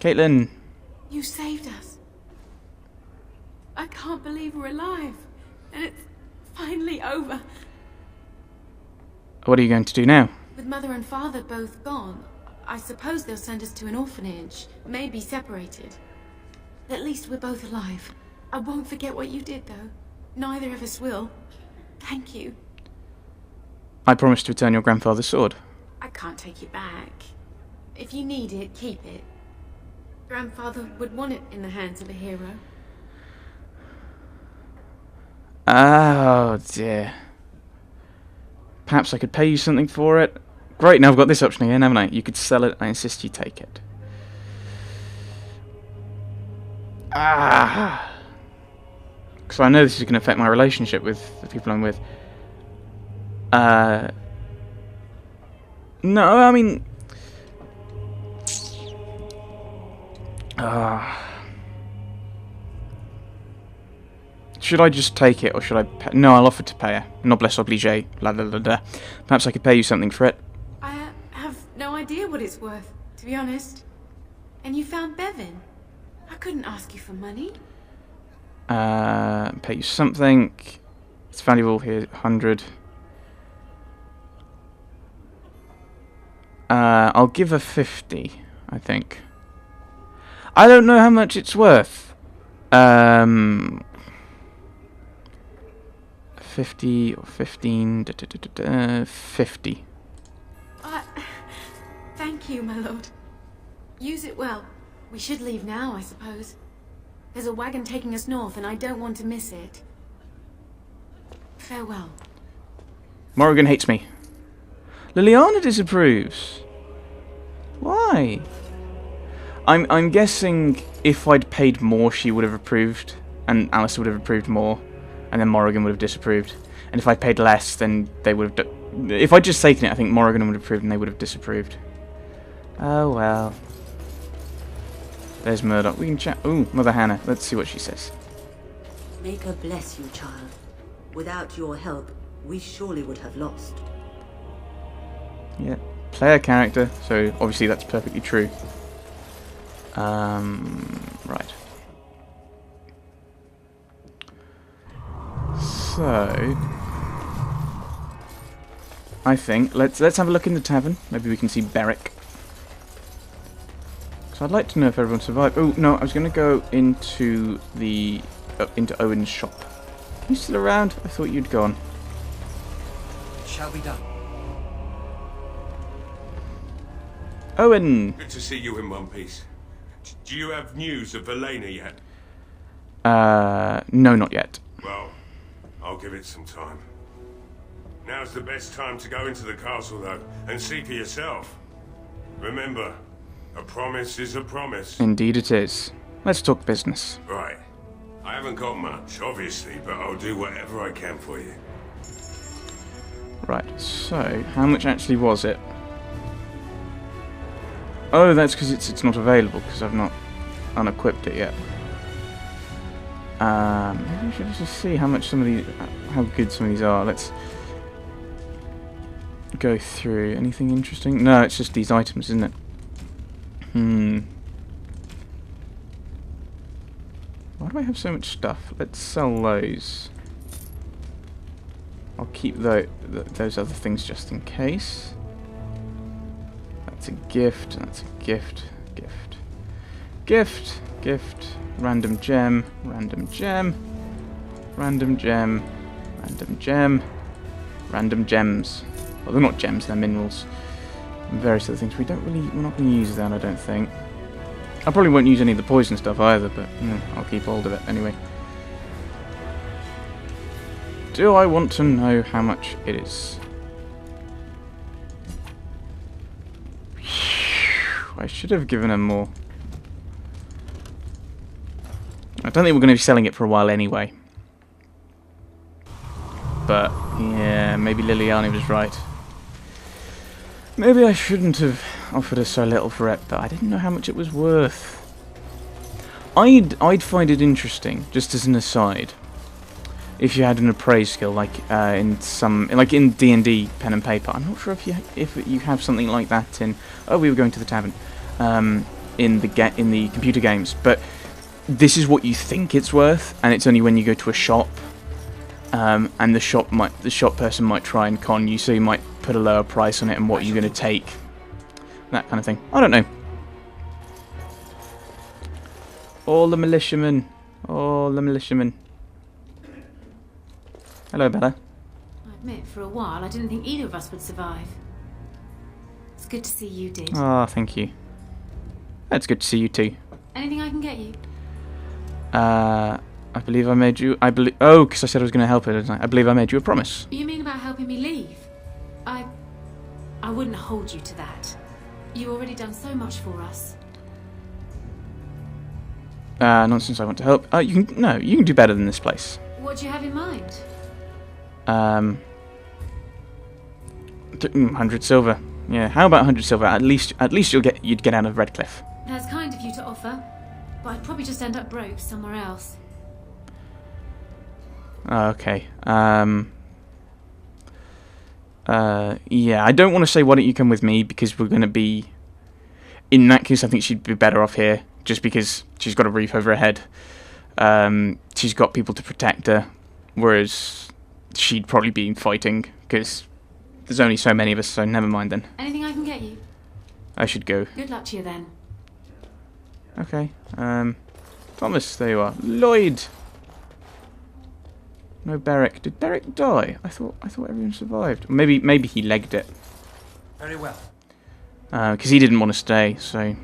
Caitlin! You saved us. I can't believe we're alive. And it's finally over. What are you going to do now? With Mother and Father both gone, I suppose they'll send us to an orphanage. Maybe separated. At least we're both alive. I won't forget what you did, though. Neither of us will. Thank you. I promise to return your grandfather's sword. I can't take it back. If you need it, keep it. Grandfather would want it in the hands of a hero. Oh dear. Perhaps I could pay you something for it. Great, now I've got this option again, haven't I? You could sell it, I insist you take it. Because I know this is going to affect my relationship with the people I'm with. No, I mean... should I just take it, or should I pay? No, I'll offer to pay her. Noblesse oblige. La la la la. Perhaps I could pay you something for it. I have no idea what it's worth, to be honest. And you found Bevan. I couldn't ask you for money. Pay you something. It's valuable here, 100. I'll give her 50, I think. I don't know how much it's worth. 50 or 15, 50. Thank you, my lord. Use it well. We should leave now, I suppose. There's a wagon taking us north, and I don't want to miss it. Farewell. Morrigan hates me. Liliana disapproves. Why? I'm guessing if I'd paid more, she would have approved, and Alice would have approved more, and then Morrigan would have disapproved. And if I paid less, then they would have... if I'd just taken it, I think Morrigan would have approved and they would have disapproved. Oh well. There's Murdoch. We can chat. Ooh, Mother Hannah. Let's see what she says. May God bless you, child. Without your help, we surely would have lost. Yeah. Player character, so obviously that's perfectly true. Right. So I think let's have a look in the tavern. Maybe we can see Beric. So I'd like to know if everyone survived. Oh no, I was going to go into the into Owen's shop. Are you still around? I thought you'd gone. It shall be done. Owen. Good to see you in one piece. Do you have news of Elena yet? No, not yet. Well, I'll give it some time. Now's the best time to go into the castle, though, and see for yourself. Remember, a promise is a promise. Indeed it is. Let's talk business. Right. I haven't got much, obviously, but I'll do whatever I can for you. Right, so, how much actually was it? Oh, that's because it's not available, because I've not unequipped it yet. Maybe we should just see how much some of these, how good some of these are. Let's go through. Anything interesting? No, it's just these items, isn't it? Why do I have so much stuff? Let's sell those. I'll keep those other things just in case. That's a gift, that's a gift, gift, gift, gift, random gem, random gem, random gem, random gem, random gems. Well, they're not gems, they're minerals. And various other things. We're not going to use that, I don't think. I probably won't use any of the poison stuff either, but I'll keep hold of it anyway. Do I want to know how much it is? I should have given her more. I don't think we're going to be selling it for a while anyway. But, yeah, maybe Liliana was right. Maybe I shouldn't have offered her so little for it, but I didn't know how much it was worth. I'd find it interesting, just as an aside, if you had an appraise skill, like in D&D pen and paper. I'm not sure if you have something like that in. Oh, we were going to the tavern. in the computer games, but this is what you think it's worth, and it's only when you go to a shop, and the shop person might try and con you, so you might put a lower price on it and what you're going to take, that kind of thing. I don't know. All the militiamen. All the militiamen. Hello, Bella. I admit, for a while, I didn't think either of us would survive. It's good to see you did. Ah, thank you. It's good to see you too. Anything I can get you? I believe I made you... Oh, because I said I was going to help her, didn't I? I believe I made you a promise. You mean about helping me leave? I wouldn't hold you to that. You've already done so much for us. Nonsense, I want to help. You can do better than this place. What do you have in mind? 100 silver. Yeah, how about 100 silver? At least you'd get out of Redcliffe. That's kind of you to offer, but I'd probably just end up broke somewhere else. Okay. Yeah, I don't want to say why don't you come with me, because we're going to be... In that case, I think she'd be better off here, just because she's got a roof over her head. She's got people to protect her, whereas she'd probably be fighting, because there's only so many of us, so never mind then. Anything I can get you? I should go. Good luck to you then. Okay. Thomas, there you are. Lloyd! No Beric. Did Beric die? I thought everyone survived. Maybe he legged it. Very well. Because he didn't want to stay, so...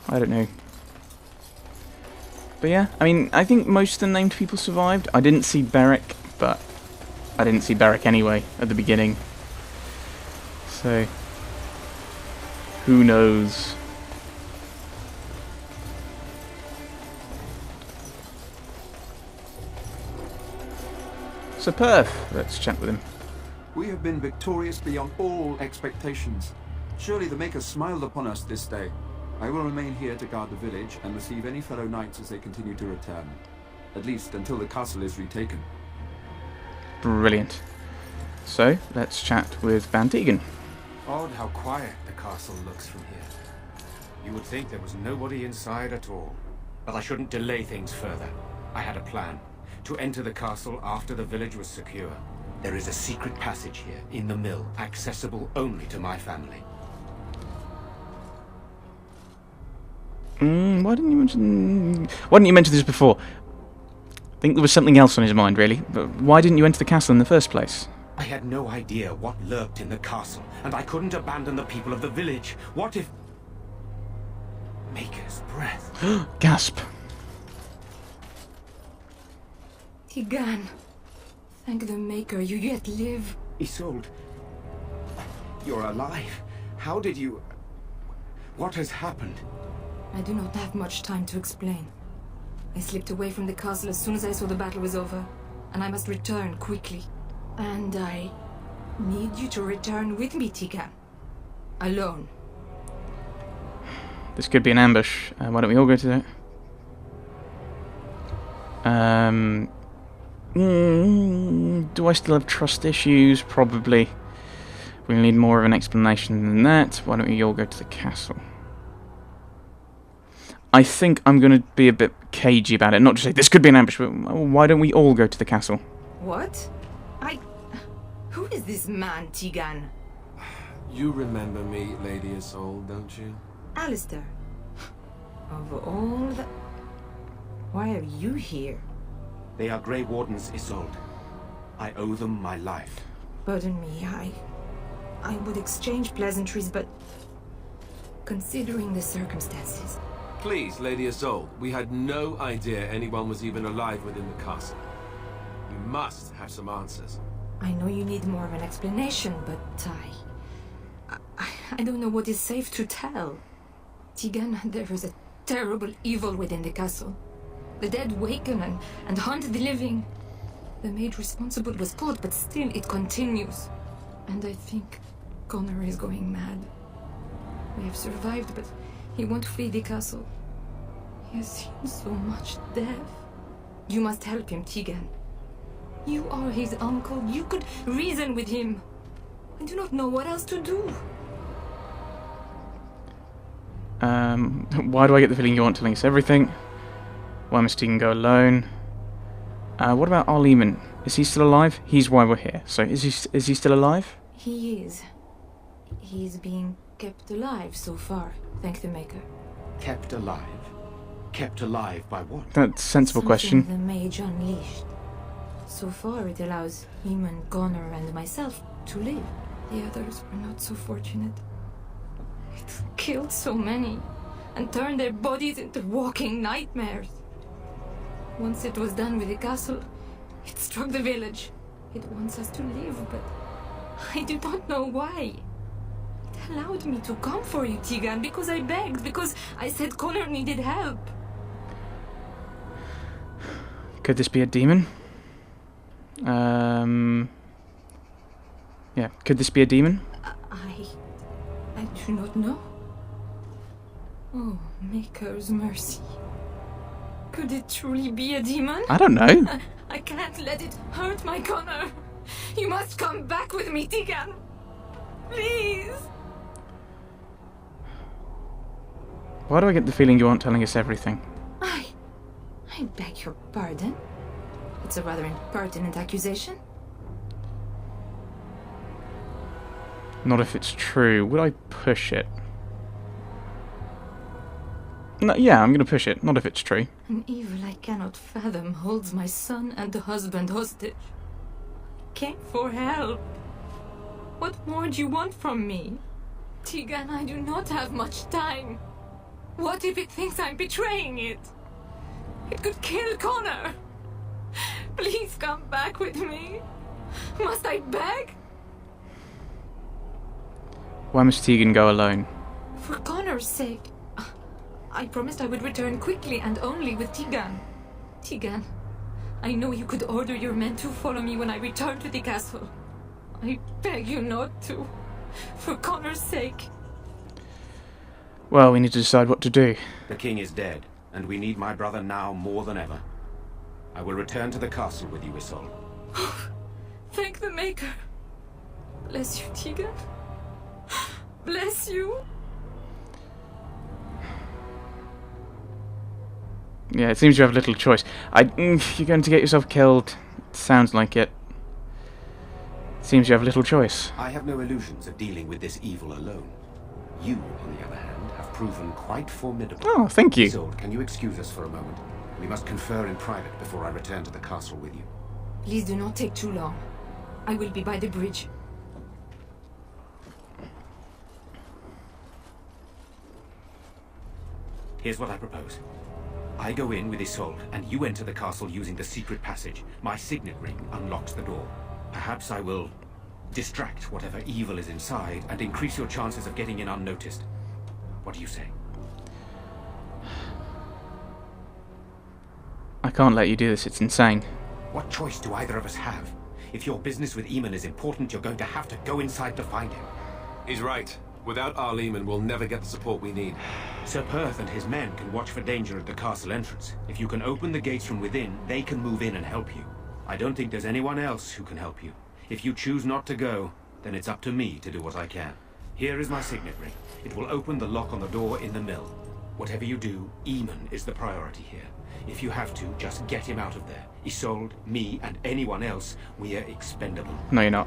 I don't know. But yeah, I mean, I think most of the named people survived. I didn't see Beric, but I didn't see Beric anyway at the beginning. So... who knows? So Perth, let's chat with him. We have been victorious beyond all expectations. Surely the Maker smiled upon us this day. I will remain here to guard the village and receive any fellow knights as they continue to return. At least until the castle is retaken. Brilliant. So, let's chat with Van Tegan. Odd how quiet the castle looks from here. You would think there was nobody inside at all. But I shouldn't delay things further. I had a plan. To enter the castle after the village was secure. There is a secret passage here, in the mill, accessible only to my family. Why didn't you mention this before? I think there was something else on his mind, really. But why didn't you enter the castle in the first place? I had no idea what lurked in the castle, and I couldn't abandon the people of the village. What if... Maker's breath. Gasp. Tigan, thank the Maker you yet live. Isolde, you're alive. How did you... What has happened? I do not have much time to explain. I slipped away from the castle as soon as I saw the battle was over, and I must return quickly. And I need you to return with me, Tigan. Alone. This could be an ambush. Why don't we all go to that? Do I still have trust issues? Probably. We'll need more of an explanation than that. Why don't we all go to the castle? I think I'm going to be a bit cagey about it. Not to say this could be an ambush, but why don't we all go to the castle? What? Who is this man, Tigan? You remember me, Lady Isolde, don't you? Alistair. Of all the... Why are you here? They are Grey Wardens, Isolde. I owe them my life. Pardon me, I would exchange pleasantries, but... considering the circumstances... Please, Lady Isolde, we had no idea anyone was even alive within the castle. You must have some answers. I know you need more of an explanation, but I don't know what is safe to tell. Tigan, there is a terrible evil within the castle. The dead waken and haunt the living. The maid responsible was caught, but still it continues. And I think Connor is going mad. We have survived, but he won't flee the castle. He has seen so much death. You must help him, Tigan. You are his uncle. You could reason with him. I do not know what else to do. Why do I get the feeling you aren't telling us everything? Why must Tegan go alone? What about our Lehman? Is he still alive? He's why we're here. So is he still alive? He is. He's being kept alive so far, thank the Maker. Kept alive? Kept alive by what? That's a sensible question. The Mage unleashed. So far it allows him and Connor and myself to live. The others were not so fortunate. It killed so many and turned their bodies into walking nightmares. Once it was done with the castle, it struck the village. It wants us to live, but I do not know why. It allowed me to come for you, Tegan, because I begged, because I said Connor needed help. Could this be a demon? Yeah, could this be a demon? I do not know. Oh, Maker's mercy. Could it truly be a demon? I don't know. I can't let it hurt my Connor. You must come back with me, Tegan. Please. Why do I get the feeling you aren't telling us everything? I beg your pardon. It's a rather impertinent accusation. Not if it's true. Would I push it? No, yeah, I'm gonna push it. Not if it's true. An evil I cannot fathom holds my son and the husband hostage. I came for help. What more do you want from me? Tegan, I do not have much time. What if it thinks I'm betraying it? It could kill Connor. Please come back with me. Must I beg? Why must Tegan go alone? For Connor's sake. I promised I would return quickly and only with Tegan. Tegan, I know you could order your men to follow me when I return to the castle. I beg you not to. For Connor's sake. Well, we need to decide what to do. The king is dead, and we need my brother now more than ever. I will return to the castle with you, Isolde. Thank the Maker. Bless you, Tegan. Bless you. Yeah, it seems you have little choice. You're going to get yourself killed. Sounds like it. Seems you have little choice. I have no illusions of dealing with this evil alone. You, on the other hand, have proven quite formidable. Oh, thank you. Isolde, can you excuse us for a moment? We must confer in private before I return to the castle with you. Please do not take too long. I will be by the bridge. Here's what I propose. I go in with Isolde, and you enter the castle using the secret passage. My signet ring unlocks the door. Perhaps I will distract whatever evil is inside and increase your chances of getting in unnoticed. What do you say? I can't let you do this, it's insane. What choice do either of us have? If your business with Eamon is important, you're going to have to go inside to find him. He's right. Without our Lehman, we'll never get the support we need. Sir Perth and his men can watch for danger at the castle entrance. If you can open the gates from within, they can move in and help you. I don't think there's anyone else who can help you. If you choose not to go, then it's up to me to do what I can. Here is my signet ring. It will open the lock on the door in the mill. Whatever you do, Eamon is the priority here. If you have to, just get him out of there. Isolde, me, and anyone else, we are expendable. No, you're not.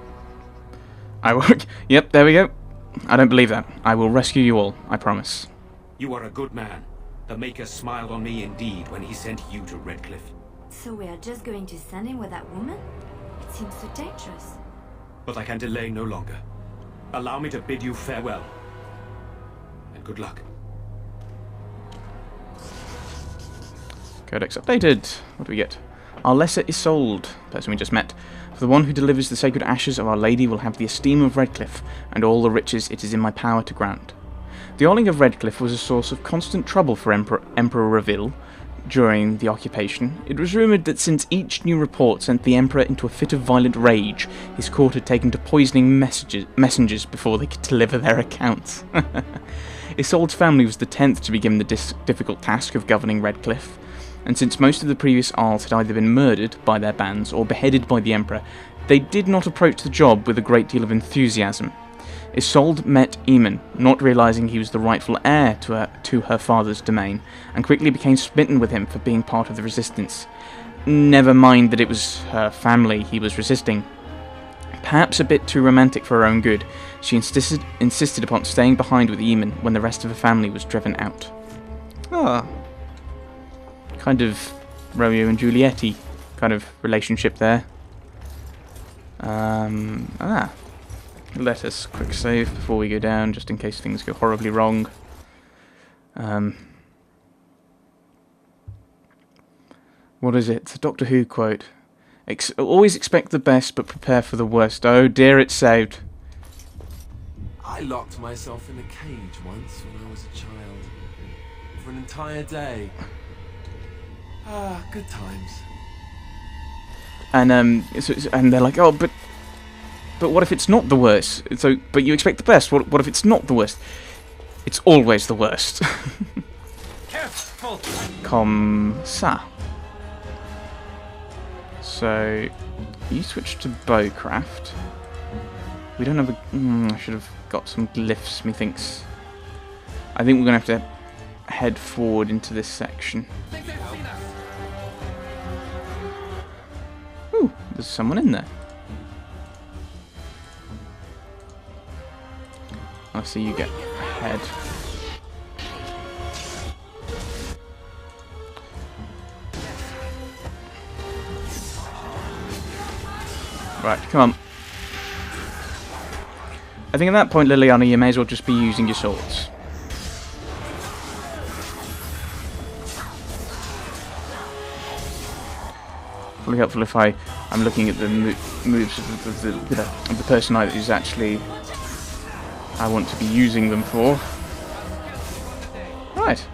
I will. Yep, there we go. I don't believe that. I will rescue you all, I promise. You are a good man. The Maker smiled on me indeed when he sent you to Redcliffe. So we are just going to send him with that woman? It seems so dangerous. But I can delay no longer. Allow me to bid you farewell. And good luck. Codex updated. What do we get? Our lesser Isolde, person we just met. For the one who delivers the sacred ashes of Our Lady will have the esteem of Redcliffe, and all the riches it is in my power to grant. The Oiling of Redcliffe was a source of constant trouble for Emperor Reville during the occupation. It was rumoured that since each new report sent the Emperor into a fit of violent rage, his court had taken to poisoning messengers before they could deliver their accounts. Isolde's family was the 10th to be given the difficult task of governing Redcliffe, and since most of the previous Arls had either been murdered by their bands or beheaded by the Emperor, they did not approach the job with a great deal of enthusiasm. Isolde met Eamon, not realizing he was the rightful heir to her father's domain, and quickly became smitten with him for being part of the resistance. Never mind that it was her family he was resisting. Perhaps a bit too romantic for her own good, she insisted upon staying behind with Eamon when the rest of her family was driven out. Ah. Kind of Romeo and Juliet-y kind of relationship there. Let us quick save before we go down, just in case things go horribly wrong. What is it? It's a Doctor Who quote. Always expect the best, but prepare for the worst. Oh dear, it's saved. I locked myself in a cage once when I was a child. For an entire day. Ah, good times. And and they're like, oh, but what if it's not the worst? So, but you expect the best. What if it's not the worst? It's always the worst. Careful. Comme ça. So, you switch to bowcraft. We don't have a... I should have got some glyphs, methinks. I think we're going to have to head forward into this section. Ooh, there's someone in there. I see you get ahead. Right, come on. I think at that point, Liliana, you may as well just be using your swords. Probably helpful if I'm looking at the moves of the person who's actually I want to be using them for. Right.